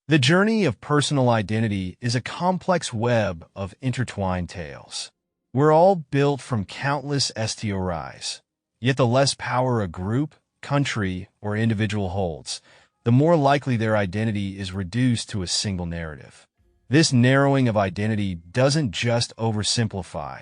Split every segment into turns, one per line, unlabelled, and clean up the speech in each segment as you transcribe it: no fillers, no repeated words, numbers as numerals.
The journey of personal identity is a complex web of intertwined tales. We're all built from countless STORIs, yet the less power a group, country, or individual holds, the more likely their identity is reduced to a single narrative. This narrowing of identity doesn't just oversimplify.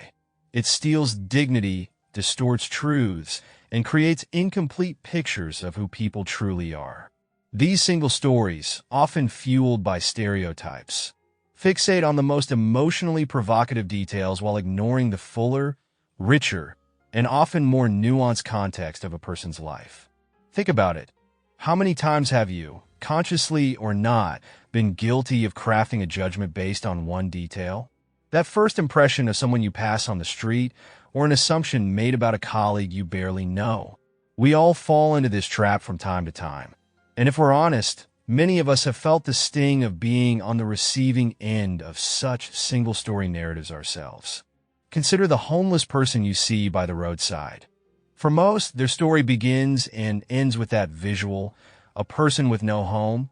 It steals dignity, distorts truths, and creates incomplete pictures of who people truly are. These single stories, often fueled by stereotypes, fixate on the most emotionally provocative details while ignoring the fuller, richer, and often more nuanced context of a person's life. Think about it. How many times have you, consciously or not, been guilty of crafting a judgment based on one detail? That first impression of someone you pass on the street, or an assumption made about a colleague you barely know. We all fall into this trap from time to time. And if we're honest, many of us have felt the sting of being on the receiving end of such single-story narratives ourselves. Consider the homeless person you see by the roadside. For most, their story begins and ends with that visual, a person with no home,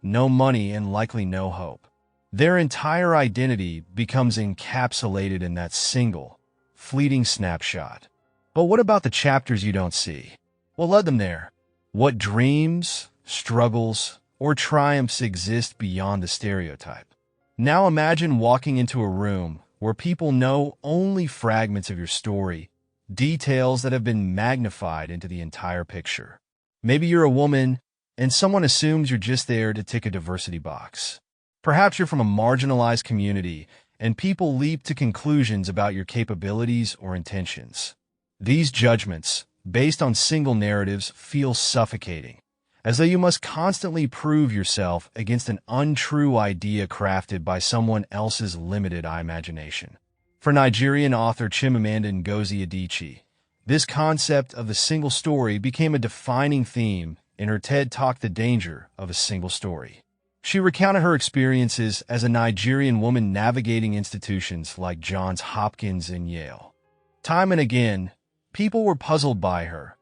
no money, and likely no hope. Their entire identity becomes encapsulated in that single, fleeting snapshot. But what about the chapters you don't see? What led them there? What dreams, struggles, or triumphs exist beyond the stereotype? Now imagine walking into a room where people know only fragments of your story, details that have been magnified into the entire picture. Maybe you're a woman, and someone assumes you're just there to tick a diversity box. Perhaps you're from a marginalized community, and people leap to conclusions about your capabilities or intentions. These judgments, based on single narratives, feel suffocating, as though you must constantly prove yourself against an untrue idea crafted by someone else's limited imagination. For Nigerian author Chimamanda Ngozi Adichie, this concept of the single story became a defining theme in her TED Talk, The Danger of a Single Story. She recounted her experiences as a Nigerian woman navigating institutions like Johns Hopkins and Yale. Time and again, people were puzzled by her,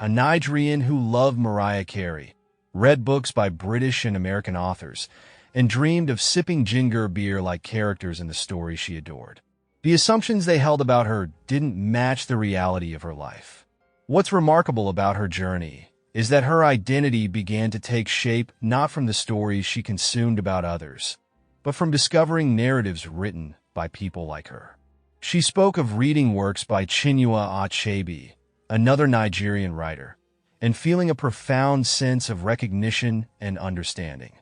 a Nigerian who loved Mariah Carey, read books by British and American authors, and dreamed of sipping ginger beer like characters in the stories she adored. The assumptions they held about her didn't match the reality of her life. What's remarkable about her journey is that her identity began to take shape not from the stories she consumed about others, but from discovering narratives written by people like her. She spoke of reading works by Chinua Achebe, another Nigerian writer, and feeling a profound sense of recognition and understanding.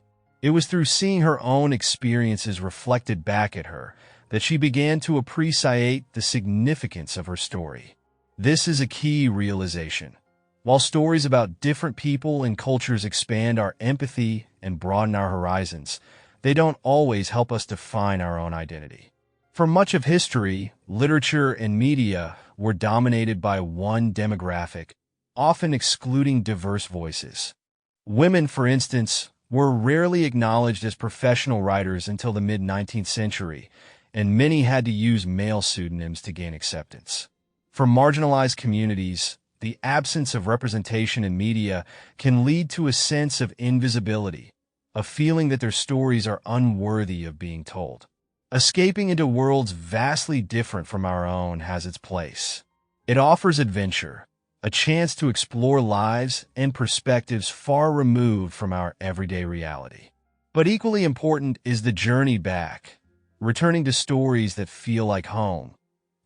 It was through seeing her own experiences reflected back at her that she began to appreciate the significance of her story. This is a key realization. While stories about different people and cultures expand our empathy and broaden our horizons, they don't always help us define our own identity. For much of history, literature and media were dominated by one demographic, often excluding diverse voices. Women, for instance, were rarely acknowledged as professional writers until the mid-19th century, and many had to use male pseudonyms to gain acceptance. For marginalized communities, the absence of representation in media can lead to a sense of invisibility, a feeling that their stories are unworthy of being told. Escaping into worlds vastly different from our own has its place. It offers adventure, a chance to explore lives and perspectives far removed from our everyday reality. But equally important is the journey back, returning to stories that feel like home,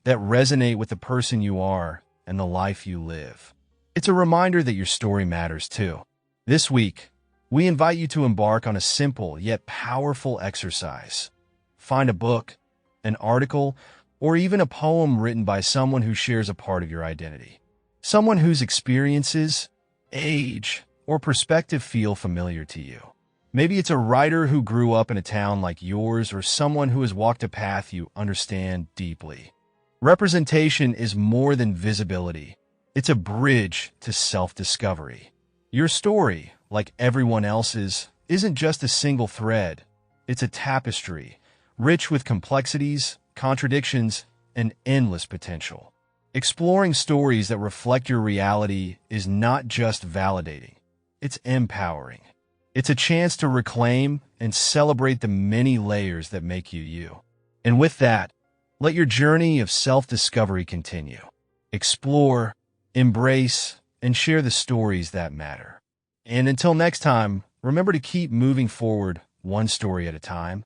that resonate with the person you are and the life you live. It's a reminder that your story matters too. This week, we invite you to embark on a simple yet powerful exercise. Find a book, an article, or even a poem written by someone who shares a part of your identity. Someone whose experiences, age, or perspective feel familiar to you. Maybe it's a writer who grew up in a town like yours, or someone who has walked a path you understand deeply. Representation is more than visibility. It's a bridge to self-discovery. Your story, like everyone else's, isn't just a single thread. It's a tapestry, rich with complexities, contradictions, and endless potential. Exploring stories that reflect your reality is not just validating, it's empowering. It's a chance to reclaim and celebrate the many layers that make you you. And with that, let your journey of self-discovery continue. Explore, embrace, and share the stories that matter. And until next time, remember to keep moving forward one story at a time.